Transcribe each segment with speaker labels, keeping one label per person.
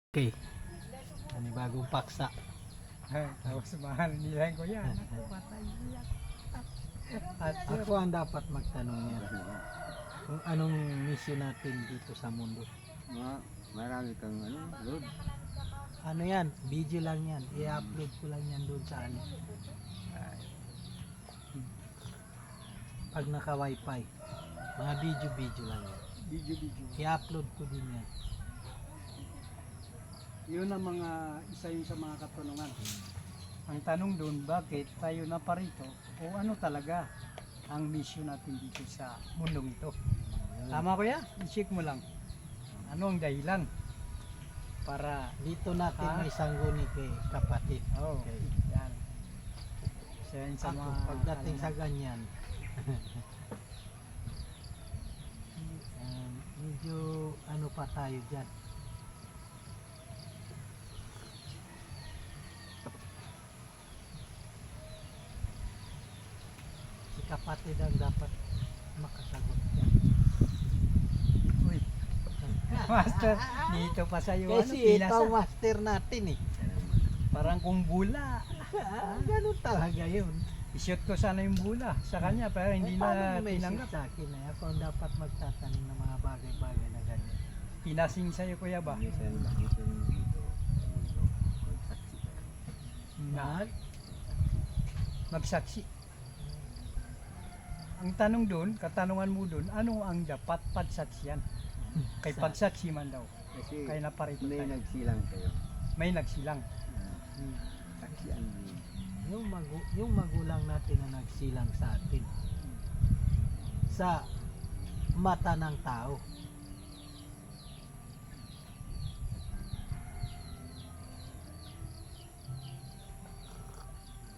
Speaker 1: Okay. Bagong paksa.
Speaker 2: Tapos mahal nila ko yan. Ako, patay niya. At
Speaker 1: Ako ang dapat magtanong yan. Kung anong mission natin dito sa mundo.
Speaker 3: Marami kang load.
Speaker 1: Ano yan? Video lang yan. I-upload ko lang yan doon sa ano. Pag naka wifi. Mga video lang yan.
Speaker 2: Video.
Speaker 1: I-upload ko din yan.
Speaker 2: Yun ang isa yun sa mga katanungan. Ang tanong doon, bakit tayo na parito o ano talaga ang mission natin dito sa mundong ito? Tama ba yan? I-check mo lang. Ano ang dahilan? Para
Speaker 1: Dito natin may sangguni kay kapatid.
Speaker 2: Okay. Yan. So, yan sa
Speaker 1: Ako,
Speaker 2: mga
Speaker 1: pagdating sa ganyan, medyo ano pa tayo dyan. Si kapatid ang dapat makasagot dyan.
Speaker 2: Uy, master, dito pa sa'yo.
Speaker 1: Kasi ito ang master natin eh.
Speaker 2: Parang kung bula.
Speaker 1: Ganun talaga yun.
Speaker 2: I-shoot ko sana yung bula sa kanya pero hindi na tinanggap.
Speaker 1: Sa akin eh. Ako ang dapat magtatanong ng mga bagay-bagay na ganyan.
Speaker 2: Pinasing sa'yo kuya ba?
Speaker 3: Minsan dito. Magsaksi ka.
Speaker 2: Na magsaksi. Ang tanong doon, katanungan mo doon, ano ang dapat pagsaksiyan? Kay pagsaksi man daw.
Speaker 3: Kasi
Speaker 2: Kaya naparito
Speaker 3: may
Speaker 2: tayo.
Speaker 3: nagsilang kayo.
Speaker 2: May nagsilang.
Speaker 3: Saksian mo yun.
Speaker 1: Yung magulang natin na nagsilang sa atin sa mata ng tao.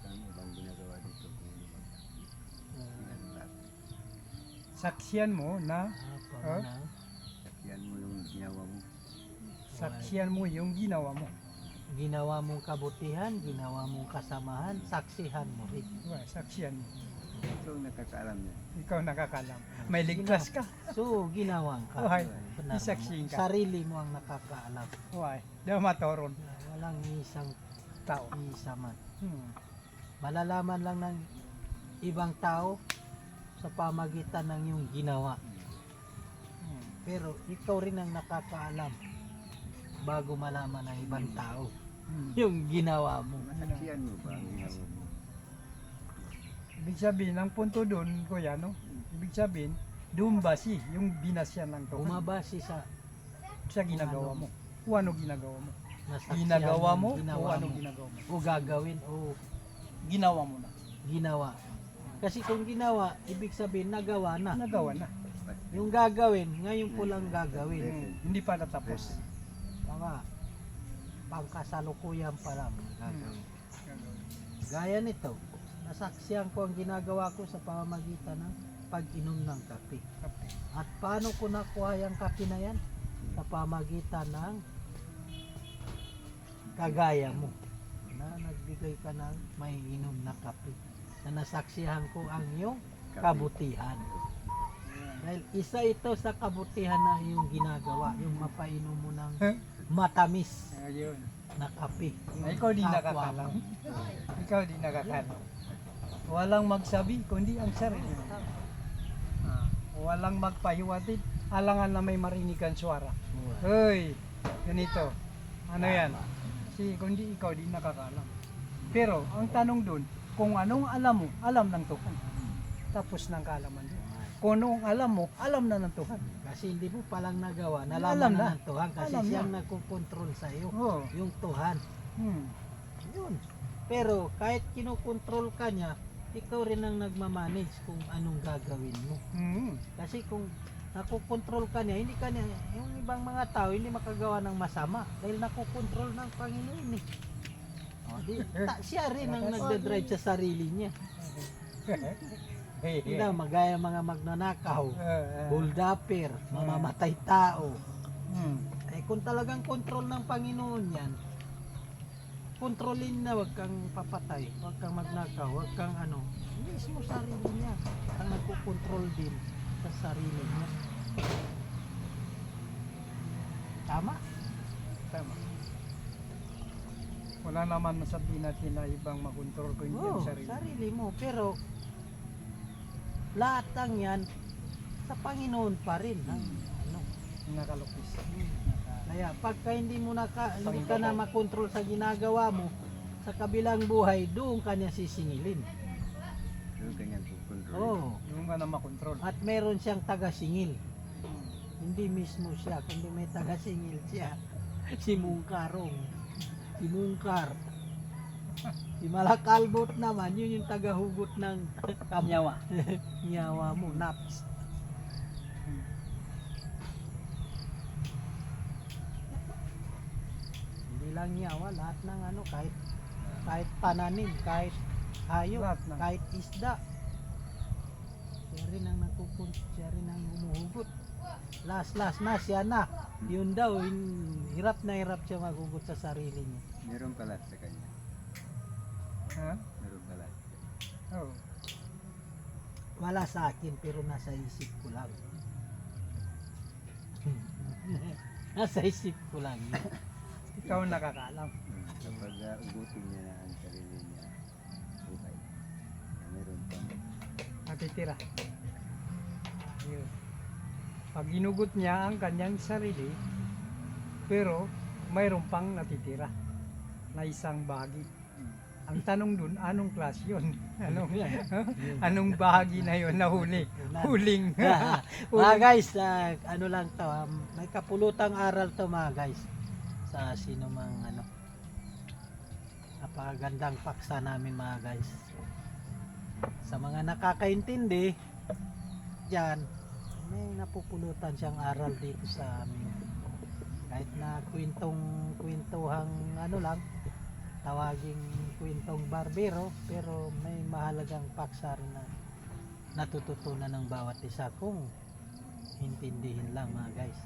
Speaker 3: Ano bang ginagawa dito kung hindi magsaksi? Silang lahat.
Speaker 2: Saksiyan mo na,
Speaker 1: Pamanang,
Speaker 3: Saksian mo yung ginawa mo.
Speaker 2: saksiyan mo yung ginawa mo.
Speaker 1: ginawa mong kabutihan, ginawa mong kasamahan, saksihan mo rin.
Speaker 2: Diba? Saksiyan mo.
Speaker 3: So nakakaalam niya.
Speaker 2: Ikaw nakakalam. May ligtas ka.
Speaker 1: So, ginawang ka.
Speaker 2: Uhay,
Speaker 1: Benar
Speaker 2: isaksihin
Speaker 1: mo.
Speaker 2: ka.
Speaker 1: Sarili mo ang nakakaalam.
Speaker 2: Why? Di ba matoron?
Speaker 1: Walang isang
Speaker 2: Tao.
Speaker 1: isa man.
Speaker 2: Hmm.
Speaker 1: Malalaman lang ng ibang tao sa pamagitan ng iyong ginawa.
Speaker 2: Hmm.
Speaker 1: Pero ikaw rin ang nakakaalam bago malaman ng ibang tao
Speaker 2: Hmm.
Speaker 1: yung ginawa mo.
Speaker 3: Saksian mo ba ang ginawa mo?
Speaker 2: Ibig sabihin, ang punto doon, kuya, no? Ibig sabihin, doon ba yung binasyan lang to?
Speaker 1: Bumabase sa
Speaker 2: Sa ginagawa mo. O ano ginagawa mo?
Speaker 1: nasaksihan
Speaker 2: Ginagawa mo?
Speaker 1: ginawa
Speaker 2: O ano
Speaker 1: mo.
Speaker 2: ginagawa mo?
Speaker 1: O gagawin o
Speaker 2: Ginawa mo na.
Speaker 1: ginawa. Kasi kung ginawa, ibig sabihin nagawa na.
Speaker 2: Nagawa na.
Speaker 1: Yung gagawin, ngayon ko lang gagawin.
Speaker 2: Hindi pa natapos.
Speaker 1: Mga pangkasalukuyan pa lang gagawin. Gaya nito, nasaksihan ko ang ginagawa ko sa pamamagitan ng pag-inom ng kape. At paano ko nakuha yung kape na yan? Sa pamagitan ng kagaya mo na nagbigay ka ng may inom na kape. Na nasaksihan ko ang iyong kabutihan. Dahil isa ito sa kabutihan na iyong ginagawa, yung mapainom mo ng matamis
Speaker 2: Ayun.
Speaker 1: na kape.
Speaker 2: Ay, ikaw di
Speaker 1: Kapwa
Speaker 2: nakakalam.
Speaker 1: mo.
Speaker 2: Ikaw di nakakalam. Walang magsabi, kundi ang sarili mo. Walang magpahiwatig, alangan na may marinig kang suwara. Hoy, ganito. Ano yan? Si kundi ikaw di nakakalam. Pero ang tanong doon, kung anong alam mo, alam ng Tuhan. Tapos ng kaalaman doon. Kung anong alam mo, alam na ng Tuhan.
Speaker 1: Kasi hindi mo palang nagawa,
Speaker 2: Alam
Speaker 1: nalaman
Speaker 2: na.
Speaker 1: na ng Tuhan kasi
Speaker 2: Alam
Speaker 1: siyang
Speaker 2: na.
Speaker 1: nagkukontrol sa iyo,
Speaker 2: Oo.
Speaker 1: yung Tuhan.
Speaker 2: Hmm.
Speaker 1: Yun. Pero kahit kinokontrol ka niya, ikaw rin ang nagmamanage kung anong gagawin mo.
Speaker 2: Hmm.
Speaker 1: Kasi kung nakokontrol ka niya, hindi ka niya, yung ibang mga tao hindi makagawa ng masama dahil nakokontrol ng Panginoon eh. Siya rin ang nagdadrive sa sarili niya. Hindi na magaya mga magnanakaw, buldapper, mamamatay tao.
Speaker 2: Hmm.
Speaker 1: Eh kung talagang control ng Panginoon yan, kontrolin na, wag kang papatay, wag kang magnakaw, wag kang ano. Mismo sarili niya ang nagkokontrol din sa sarili niya. Tama?
Speaker 2: Tama. Wala naman masabihin natin na ibang makontrol ko hindi ang sarili.
Speaker 1: sarili mo. Pero lahat ng yan sa Panginoon pa rin. Ano.
Speaker 2: Nakalukis.
Speaker 1: Kaya pagka hindi hindi ka na makontrol sa ginagawa mo, sa kabilang buhay, doon ka niya sisingilin.
Speaker 3: Yung kanyang kukontrol.
Speaker 1: Oh.
Speaker 2: Yung ka na makontrol.
Speaker 1: At meron siyang taga-singil. Hindi mismo siya, kundi may taga-singil siya. Si Mungkarong. Si Mungkar. Si Malakalbot naman, yun yung tagahugot ng
Speaker 2: Nyawa.
Speaker 1: nyawa mo, naps. Hindi lang nyawa, lahat ng ano, kahit pananim, kahit hayop,
Speaker 2: Lahat ng-
Speaker 1: kahit isda. Siya rin ang siya rin ang humuhugot. Last na, siya na. Yun daw, hirap na hirap siya maghugot sa sarili niya.
Speaker 3: Meron kalat sa kanya.
Speaker 2: Ha?
Speaker 3: Meron kalat.
Speaker 2: Oh.
Speaker 1: Wala sa akin, pero nasa isip ko lang. Nasa isip ko lang yun.
Speaker 2: Ikaw ang nakakaalam.
Speaker 3: Kapag ugutin niya na ang sarili niya, buhay. Meron pang
Speaker 2: Natitira. Yun. Pag inugot niya ang kanyang sarili, pero mayroon pang natitira na isang bahagi. Ang tanong dun, anong klase yun? Anong bahagi na yun na huli? Huling.
Speaker 1: Mga guys, ano lang to, may kapulutang aral to mga guys. Sa sino mang ano. Napakagandang paksa namin mga guys. Sa mga nakakaintindi, dyan, may napupulutan siyang aral dito sa amin. Kahit na kwentuhang ano lang, tawaging kwentong barbero, pero may mahalagang paksa rin na natututunan ng bawat isa kung intindihin lang mga guys.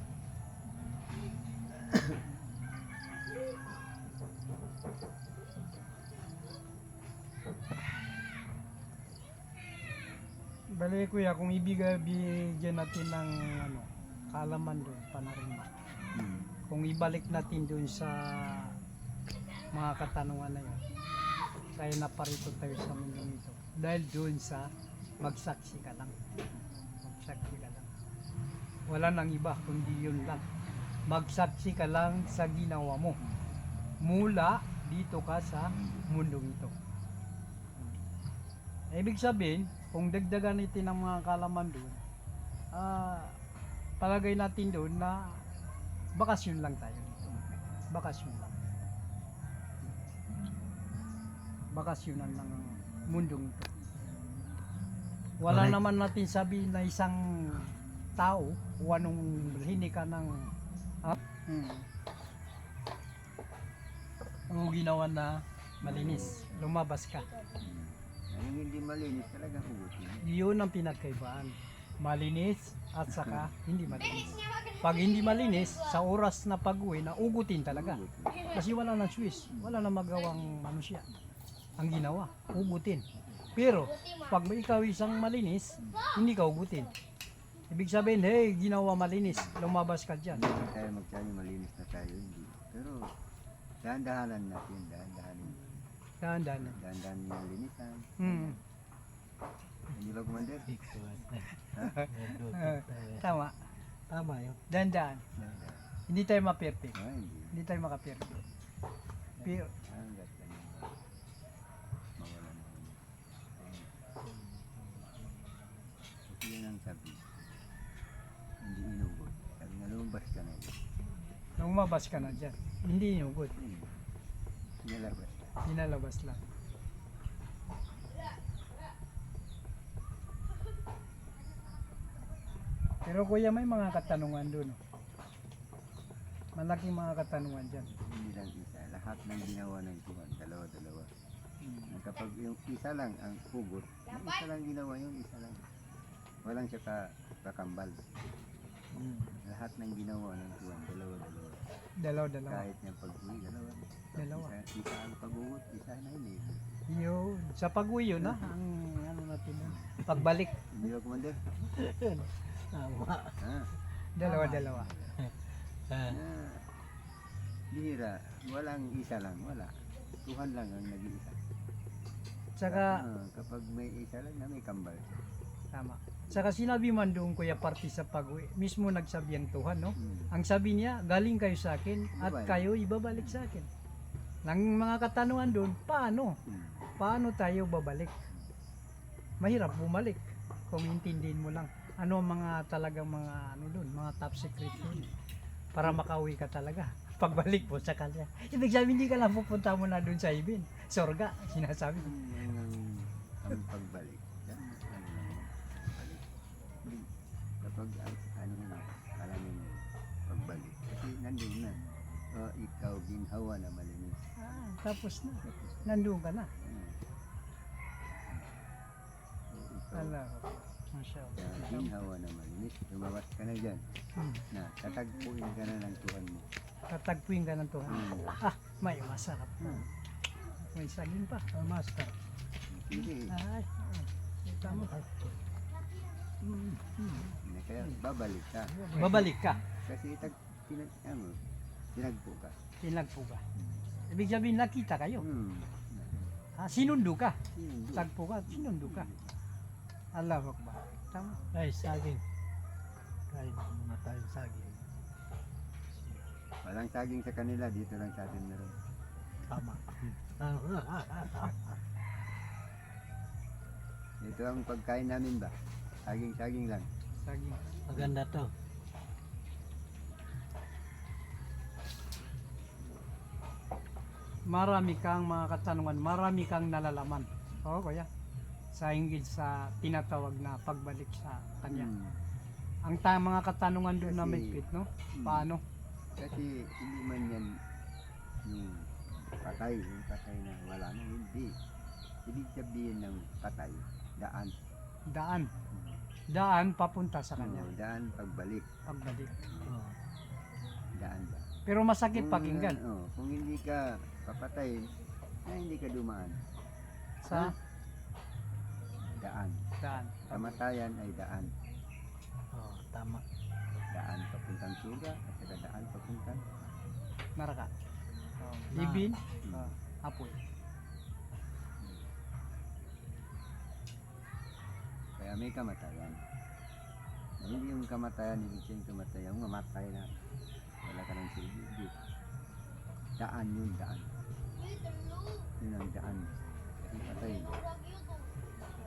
Speaker 2: Bali kuya, kung bigyan natin ng ano, kaalaman doon, panarima. Kung ibalik natin doon sa mga katanungan na yun, kaya naparito tayo sa mundong ito. Dahil doon sa magsaksi ka lang. Magsaksi ka lang. Wala nang iba, kundi yun lang. Magsaksi ka lang sa ginawa mo. Mula dito ka sa mundong ito. Ibig sabihin, kung dagdagan natin ang mga kalaman doon, palagay natin doon na bakasyon lang tayo. Bakasyon lang. Bakasyonan ng mundong ito. Wala
Speaker 1: Correct.
Speaker 2: naman natin sabihin na isang tao o anong hini ka ng ang ginawa na malinis, lumabas ka.
Speaker 3: Yung hindi malinis talaga ugutin.
Speaker 2: Yun ang pinagkaibaan. Malinis at saka hindi malinis. Pag hindi malinis, sa oras na pag-uwi, naugutin talaga. Kasi wala nang Swiss, wala nang magawang manusia. Ang ginawa, ugutin. Pero, pag ikaw isang malinis, hindi ka ugutin. Ibig sabihin, hey, ginawa malinis, lumabas ka dyan.
Speaker 3: Hindi tayo magsabi malinis na tayo, hindi. Pero dahan-dahanan natin, dahan-dahanin.
Speaker 2: Dahan-dahan.
Speaker 3: Dahan-dahan yung linisan.
Speaker 2: Hmm.
Speaker 3: Hindi ba, Commander?
Speaker 2: Tama.
Speaker 1: Tama yun.
Speaker 2: Dahan-dahan.
Speaker 3: Dahan-dahan.
Speaker 2: Hindi tayo ma-perfect.
Speaker 3: Hindi.
Speaker 2: Hindi tayo maka-perfect. Pero,
Speaker 3: Hanggat ka na mawala na. Kasi yan ang sabi. Hindi inugot. Sabi na lumabas ka na dyan.
Speaker 2: lumabas ka na dyan. Hindi inugot.
Speaker 3: Nilabas ka.
Speaker 2: Ninalabas lang. Pero kuya, may mga katanungan doon. Malaking mga katanungan dyan.
Speaker 3: Hindi lang isa. Lahat ng ginawa ng Tuhan, dalawa-dalawa. Kapag yung isa lang ang hugot, yung isa lang ginawa yung isa lang. Walang siya kakambal. Lahat ng ginawa ng Tuhan, dalawa-dalawa.
Speaker 2: Dalaw-dalawa.
Speaker 3: Kahit yung pag-uwi, dalawa.
Speaker 2: Dalawa.
Speaker 3: Isa ang pag-ugot, isa na hindi.
Speaker 2: Yun. Sa pag-uwi yun, ang ano natin yun. Pagbalik,
Speaker 3: Hindi ba, Commander?
Speaker 1: Tama.
Speaker 2: dalawa-dalawa.
Speaker 1: Ah,
Speaker 3: Bihira, walang isa lang, wala. Tuhan lang ang nag-iisa.
Speaker 2: Tsaka,
Speaker 3: Kapag may isa lang na may kambal.
Speaker 2: tama. Tsaka sinabi man doon, Kuya, parte sa pag-uwi, mismo nagsabi ang Tuhan, no?
Speaker 3: Hmm.
Speaker 2: Ang sabi niya, galing kayo sa akin at
Speaker 3: Ibabalik.
Speaker 2: kayo ibabalik sa akin. Nang mga katanungan doon, paano?
Speaker 3: Hmm.
Speaker 2: Paano tayo babalik? Mahirap bumalik kung intindihin mo lang. Ano ang mga talagang mga ano doon, mga top secret doon para makauwi ka talaga. Pagbalik mo sa kanya. Ibig sabihin hindi ka lang pupunta mo na doon sa ibin. Sorga, sinasabi.
Speaker 3: Ang pagbalik. Yan, ano lang, pagbalik. Kapag ano na, alam mo pagbalik. Kasi nandun na. Ikaw ginhawa na malinis.
Speaker 2: Tapos na. Nandun ka na.
Speaker 3: Ikaw
Speaker 2: Ala, Masya Allah.
Speaker 3: ginhawa na malinis. Lumawas ka na dyan.
Speaker 2: Hmm.
Speaker 3: Na tatagpuin ka na ng Tuhan mo.
Speaker 2: Tatagpuin ka ng Tuhan. May masarap na. May saging pa.
Speaker 1: Master.
Speaker 3: Hindi.
Speaker 2: Ay, tama.
Speaker 3: Kaya babalik ka.
Speaker 2: Babalik ka.
Speaker 3: Kasi tinagpo ka.
Speaker 2: Tinagpo ka. Ibig sabihin nakita kayo.
Speaker 3: Hmm.
Speaker 2: Sinundo ka.
Speaker 3: Sinundo.
Speaker 2: Tagpo ka, sinundo ka. Allah Akbar. Tama.
Speaker 1: Ay, saging. Kain muna tayong saging.
Speaker 3: Walang saging sa kanila, dito lang sa atin meron.
Speaker 1: Tama.
Speaker 3: Ito ang pagkain namin ba? Saging-saging lang.
Speaker 2: Saging.
Speaker 1: Maganda to.
Speaker 2: Marami kang mga katanungan, marami kang nalalaman. Oo, kuya. Sa hinggil sa tinatawag na pagbalik sa kanya.
Speaker 3: Hmm.
Speaker 2: Ang mga katanungan doon na may
Speaker 3: Kasi-
Speaker 2: fit, no? Paano?
Speaker 3: Kasi hindi man yan yung patay na wala na, hindi. Ibig sabihin ng patay, daan.
Speaker 2: Daan. Daan papunta sa kanya.
Speaker 3: Oo, daan pagbalik.
Speaker 2: Pagbalik.
Speaker 1: Oh.
Speaker 3: Daan ba?
Speaker 2: Pero masakit pakinggan.
Speaker 3: Kung hindi ka papatay, hindi ka dumaan.
Speaker 2: Sa
Speaker 3: Daan.
Speaker 2: daan.
Speaker 3: Kamatayan ay daan.
Speaker 1: Oh, tama.
Speaker 3: Daan papuntang suga at saka daan papuntang
Speaker 2: Naraka. Libin.
Speaker 3: Hmm.
Speaker 2: Apoy.
Speaker 3: Kaya may kamatayan. Na hindi yung kamatayan, ibig sabihin kamatayan, mamatay na. Wala ka ng silbi. Hindi. Daan yun, daan. Yun ang daan. Kasi patay.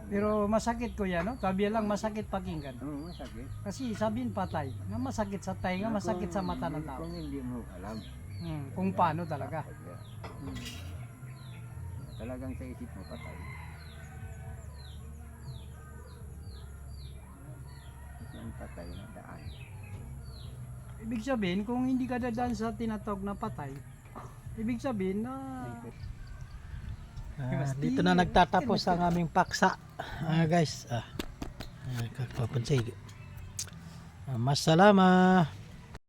Speaker 2: Pero masakit kuya, no? Sabi lang masakit pakinggan.
Speaker 3: Oo, masakit.
Speaker 2: Kasi sabihin patay, na masakit sa tainga, masakit sa mata ng tao.
Speaker 3: Kung hindi mo alam.
Speaker 2: Kung paano talaga.
Speaker 3: Talagang sa isip mo, patay. Kasi ang patay na daan.
Speaker 2: Ibig sabihin, kung hindi ka dadaan sa tinatawag na patay, ibig sabihin na
Speaker 1: Dito na nagtatapos ang aming paksa. Guys, kakpapansay. Masalama.